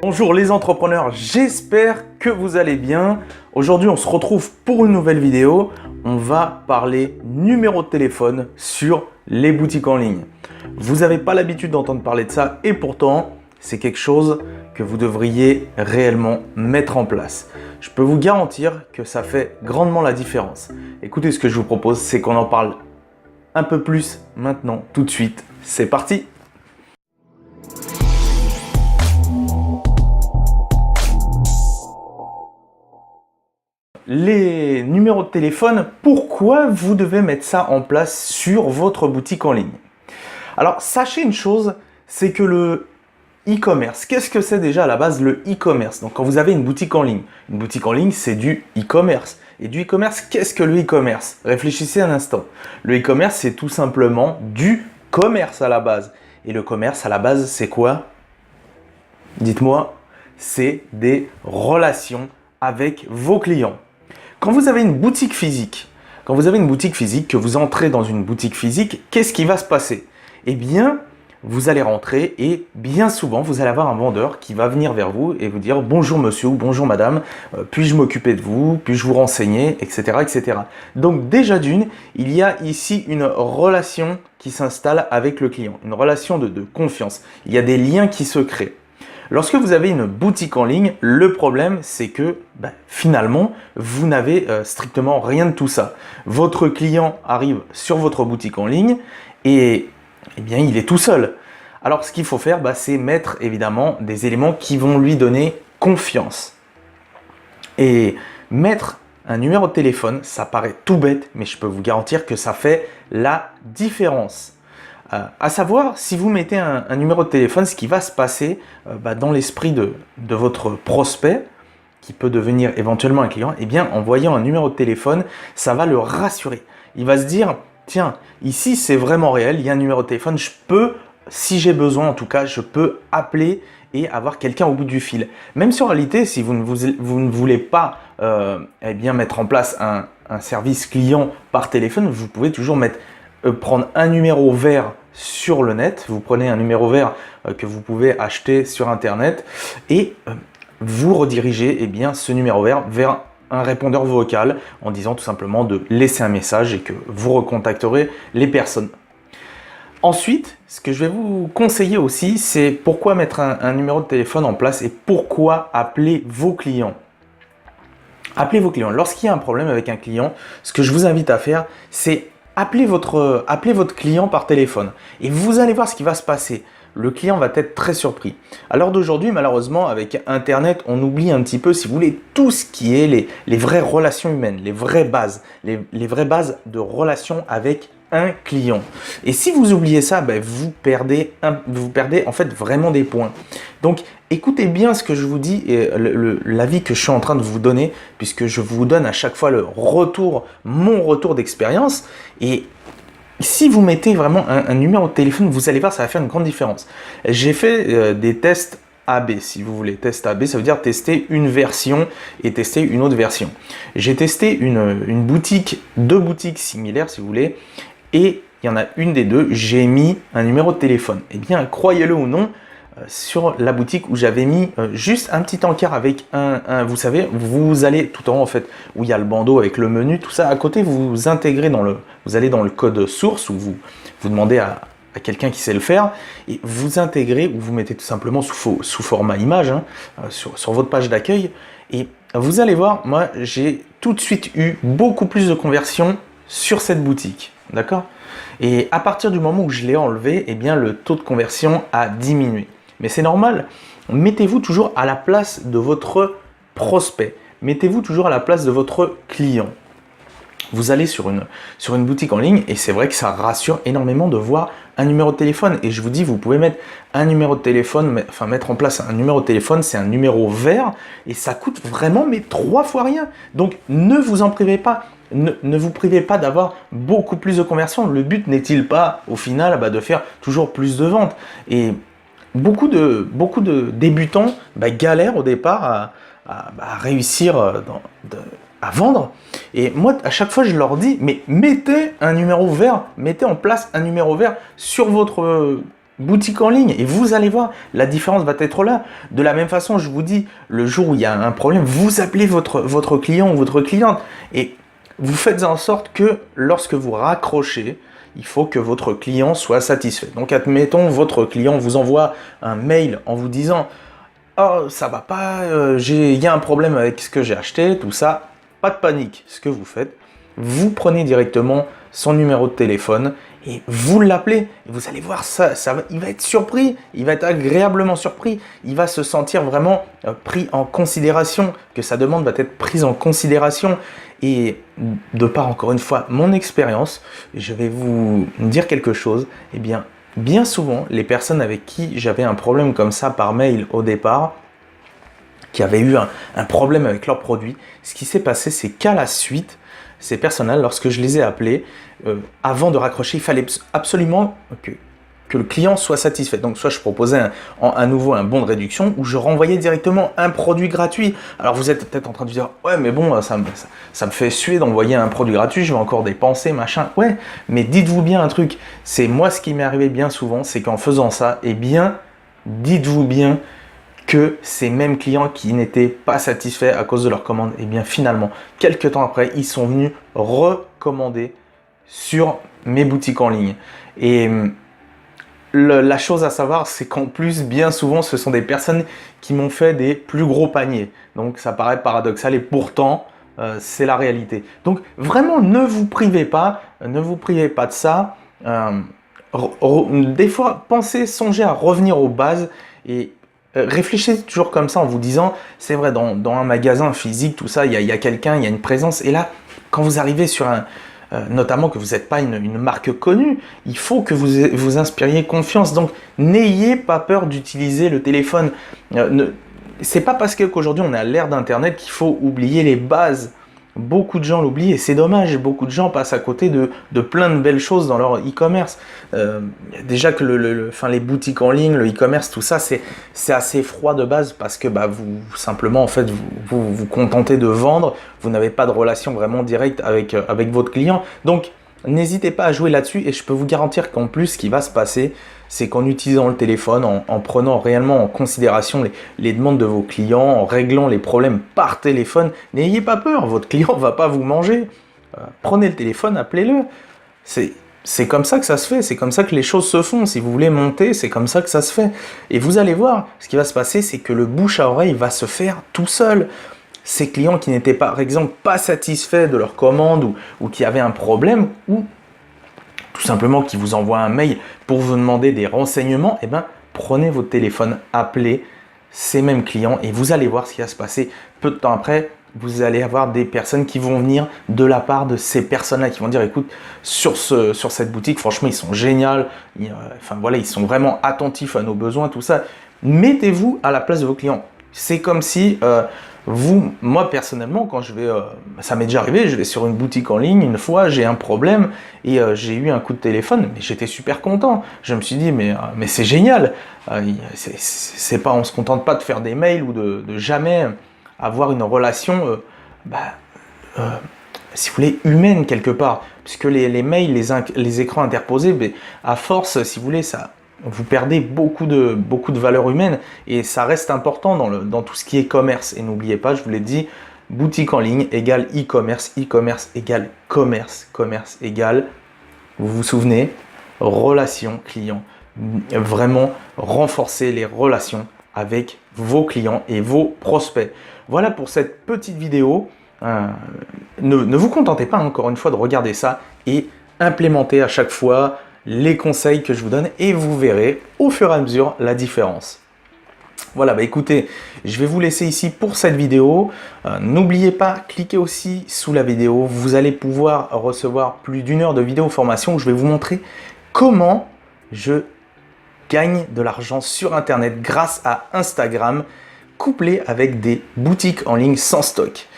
Bonjour les entrepreneurs, j'espère que vous allez bien. Aujourd'hui, on se retrouve pour une nouvelle vidéo. On va parler numéro de téléphone sur les boutiques en ligne. Vous n'avez pas l'habitude d'entendre parler de ça et pourtant, c'est quelque chose que vous devriez réellement mettre en place. Je peux vous garantir que ça fait grandement la différence. Écoutez, ce que je vous propose, c'est qu'on en parle un peu plus maintenant, tout de suite. C'est parti! Les numéros de téléphone, pourquoi vous devez mettre ça en place sur votre boutique en ligne? Alors, sachez une chose, c'est que le e-commerce, qu'est-ce que c'est déjà à la base le e-commerce? Donc, quand vous avez une boutique en ligne, c'est du e-commerce. Et du e-commerce, qu'est-ce que le e-commerce? Réfléchissez un instant. Le e-commerce, c'est tout simplement du commerce à la base. Et le commerce à la base, c'est quoi? Dites-moi, c'est des relations avec vos clients. Quand vous avez une boutique physique, que vous entrez dans une boutique physique, qu'est-ce qui va se passer? Eh bien, vous allez rentrer et bien souvent, vous allez avoir un vendeur qui va venir vers vous et vous dire « Bonjour monsieur ou bonjour madame, puis-je m'occuper de vous, puis-je vous renseigner, etc. etc. » Donc déjà d'une, il y a ici une relation qui s'installe avec le client, une relation de confiance. Il y a des liens qui se créent. Lorsque vous avez une boutique en ligne, le problème, c'est que finalement, vous n'avez strictement rien de tout ça. Votre client arrive sur votre boutique en ligne et eh bien, il est tout seul. Alors, ce qu'il faut faire, c'est mettre évidemment des éléments qui vont lui donner confiance. Et mettre un numéro de téléphone, ça paraît tout bête, mais je peux vous garantir que ça fait la différence. À savoir, si vous mettez un numéro de téléphone, ce qui va se passer dans l'esprit de votre prospect, qui peut devenir éventuellement un client, eh bien, en voyant un numéro de téléphone, ça va le rassurer. Il va se dire, tiens, ici c'est vraiment réel, il y a un numéro de téléphone, je peux, si j'ai besoin en tout cas, je peux appeler et avoir quelqu'un au bout du fil. Même si en réalité, si vous ne voulez pas mettre en place un service client par téléphone, vous pouvez toujours prendre un numéro vert sur le net. Vous prenez un numéro vert que vous pouvez acheter sur internet et vous redirigez ce numéro vert vers un répondeur vocal en disant tout simplement de laisser un message et que vous recontacterez les personnes. Ensuite, ce que je vais vous conseiller aussi, c'est pourquoi mettre un numéro de téléphone en place et pourquoi appeler vos clients. Appelez vos clients. Lorsqu'il y a un problème avec un client, ce que je vous invite à faire, c'est appelez votre client par téléphone et vous allez voir ce qui va se passer. Le client va être très surpris. À l'heure d'aujourd'hui, malheureusement, avec Internet, on oublie un petit peu, si vous voulez, tout ce qui est les vraies relations humaines, les vraies bases, les vraies bases de relations avec un client. Et si vous oubliez ça, vous perdez en fait vraiment des points. Donc, écoutez bien ce que je vous dis et l'avis que je suis en train de vous donner, puisque je vous donne à chaque fois mon retour d'expérience. Et si vous mettez vraiment un numéro de téléphone, vous allez voir, ça va faire une grande différence. J'ai fait des tests AB, si vous voulez. Test AB, ça veut dire tester une version et tester une autre version. J'ai testé deux boutiques similaires, si vous voulez, et il y en a une des deux, j'ai mis un numéro de téléphone. Eh bien, croyez-le ou non, sur la boutique où j'avais mis juste un petit encart avec vous savez, vous allez tout en haut en fait, où il y a le bandeau avec le menu, tout ça, à côté, vous intégrez vous allez dans le code source où vous demandez à quelqu'un qui sait le faire et vous intégrez ou vous mettez tout simplement sous format image sur votre page d'accueil et vous allez voir, moi j'ai tout de suite eu beaucoup plus de conversions sur cette boutique, d'accord? Et à partir du moment où je l'ai enlevé, eh bien le taux de conversion a diminué. Mais c'est normal, mettez-vous toujours à la place de votre prospect, mettez-vous toujours à la place de votre client. Vous allez sur une boutique en ligne et c'est vrai que ça rassure énormément de voir un numéro de téléphone. Et je vous dis, vous pouvez mettre un numéro de téléphone, mettre en place un numéro de téléphone, c'est un numéro vert et ça coûte vraiment 3 fois rien. Donc ne vous en privez pas. Ne vous privez pas d'avoir beaucoup plus de conversions. Le but n'est-il pas au final de faire toujours plus de ventes? Et beaucoup de débutants galèrent au départ à réussir à vendre. Et moi, à chaque fois, je leur dis, mais mettez un numéro vert, mettez en place un numéro vert sur votre boutique en ligne et vous allez voir, la différence va être là. De la même façon, je vous dis, le jour où il y a un problème, vous appelez votre client ou votre cliente et vous faites en sorte que lorsque vous raccrochez, il faut que votre client soit satisfait. Donc, admettons, votre client vous envoie un mail en vous disant « Oh, ça va pas, il y a un problème avec ce que j'ai acheté, tout ça. » Pas de panique. Ce que vous faites, vous prenez directement son numéro de téléphone et vous l'appelez. Vous allez voir il va être surpris, il va être agréablement surpris. Il va se sentir vraiment pris en considération, que sa demande va être prise en considération. Et de par, encore une fois, mon expérience, je vais vous dire quelque chose. Eh bien souvent, les personnes avec qui j'avais un problème comme ça par mail au départ, qui avaient eu un problème avec leur produit, ce qui s'est passé, c'est qu'à la suite, ces personnes-là, lorsque je les ai appelés, avant de raccrocher, il fallait absolument que le client soit satisfait. Donc, soit je proposais à nouveau un bon de réduction ou je renvoyais directement un produit gratuit. Alors, vous êtes peut-être en train de dire « Ouais, mais bon, ça me fait suer d'envoyer un produit gratuit, je vais encore dépenser, machin. » Ouais, mais dites-vous bien un truc. C'est moi, ce qui m'est arrivé bien souvent, c'est qu'en faisant ça, eh bien, dites-vous bien que ces mêmes clients qui n'étaient pas satisfaits à cause de leur commande, eh bien, finalement, quelques temps après, ils sont venus recommander sur mes boutiques en ligne. Et la chose à savoir, c'est qu'en plus, bien souvent, ce sont des personnes qui m'ont fait des plus gros paniers. Donc, ça paraît paradoxal et pourtant, c'est la réalité. Donc, vraiment, ne vous privez pas de ça. Des fois, songez à revenir aux bases et réfléchissez toujours comme ça en vous disant, c'est vrai, dans un magasin physique, tout ça, il y a quelqu'un, il y a une présence. Et là, quand vous arrivez sur notamment que vous n'êtes pas une marque connue, il faut que vous inspiriez confiance. Donc, n'ayez pas peur d'utiliser le téléphone. C'est pas parce qu'aujourd'hui on est à l'ère d'Internet qu'il faut oublier les bases. Beaucoup de gens l'oublient et c'est dommage. Beaucoup de gens passent à côté de plein de belles choses dans leur e-commerce. Déjà que les boutiques en ligne, le e-commerce, tout ça, c'est assez froid de base parce que vous simplement en fait vous contentez de vendre. Vous n'avez pas de relation vraiment directe avec votre client. Donc n'hésitez pas à jouer là-dessus et je peux vous garantir qu'en plus, ce qui va se passer, c'est qu'en utilisant le téléphone, en prenant réellement en considération les demandes de vos clients, en réglant les problèmes par téléphone, n'ayez pas peur, votre client ne va pas vous manger. Prenez le téléphone, appelez-le. C'est comme ça que ça se fait, c'est comme ça que les choses se font. Si vous voulez monter, c'est comme ça que ça se fait. Et vous allez voir, ce qui va se passer, c'est que le bouche à oreille va se faire tout seul. Ces clients qui n'étaient par exemple pas satisfaits de leur commande ou qui avaient un problème ou tout simplement qui vous envoient un mail pour vous demander des renseignements, eh bien, prenez votre téléphone, appelez ces mêmes clients et vous allez voir ce qui va se passer. Peu de temps après, vous allez avoir des personnes qui vont venir de la part de ces personnes-là qui vont dire écoute, sur cette boutique, franchement, ils sont géniaux, ils sont vraiment attentifs à nos besoins, tout ça. Mettez-vous à la place de vos clients. C'est comme si moi personnellement, quand je vais, ça m'est déjà arrivé, je vais sur une boutique en ligne, une fois j'ai un problème et j'ai eu un coup de téléphone, mais j'étais super content. Je me suis dit mais c'est génial. C'est pas, on se contente pas de faire des mails ou de jamais avoir une relation, si vous voulez, humaine quelque part, puisque les mails, les écrans interposés, à force, si vous voulez, ça vous perdez beaucoup de valeur humaine et ça reste important dans tout ce qui est commerce. Et n'oubliez pas, je vous l'ai dit, boutique en ligne égale e-commerce, e-commerce égale commerce, commerce égale, vous vous souvenez, relation client. Vraiment renforcer les relations avec vos clients et vos prospects. Voilà pour cette petite vidéo. Ne vous contentez pas encore une fois de regarder ça et implémentez à chaque fois les conseils que je vous donne et vous verrez au fur et à mesure la différence. Voilà, écoutez, je vais vous laisser ici pour cette vidéo. N'oubliez pas, cliquez aussi sous la vidéo. Vous allez pouvoir recevoir plus d'1 heure de vidéo formation où je vais vous montrer comment je gagne de l'argent sur Internet grâce à Instagram, couplé avec des boutiques en ligne sans stock.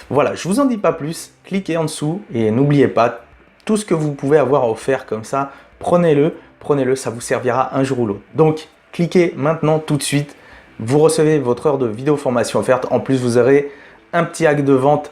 Voilà, je vous en dis pas plus. Cliquez en dessous et n'oubliez pas, tout ce que vous pouvez avoir offert comme ça, prenez-le, ça vous servira un jour ou l'autre. Donc, cliquez maintenant tout de suite. Vous recevez votre heure de vidéo formation offerte. En plus, vous aurez un petit hack de vente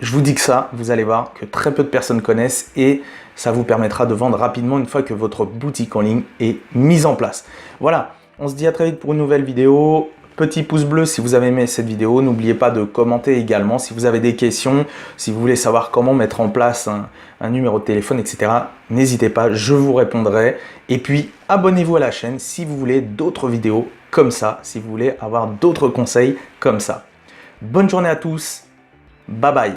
Je vous dis que ça, vous allez voir que très peu de personnes connaissent et ça vous permettra de vendre rapidement une fois que votre boutique en ligne est mise en place. Voilà, on se dit à très vite pour une nouvelle vidéo. Petit pouce bleu si vous avez aimé cette vidéo. N'oubliez pas de commenter également si vous avez des questions, si vous voulez savoir comment mettre en place un numéro de téléphone, etc. N'hésitez pas, je vous répondrai. Et puis, abonnez-vous à la chaîne si vous voulez d'autres vidéos comme ça, si vous voulez avoir d'autres conseils comme ça. Bonne journée à tous. Bye bye.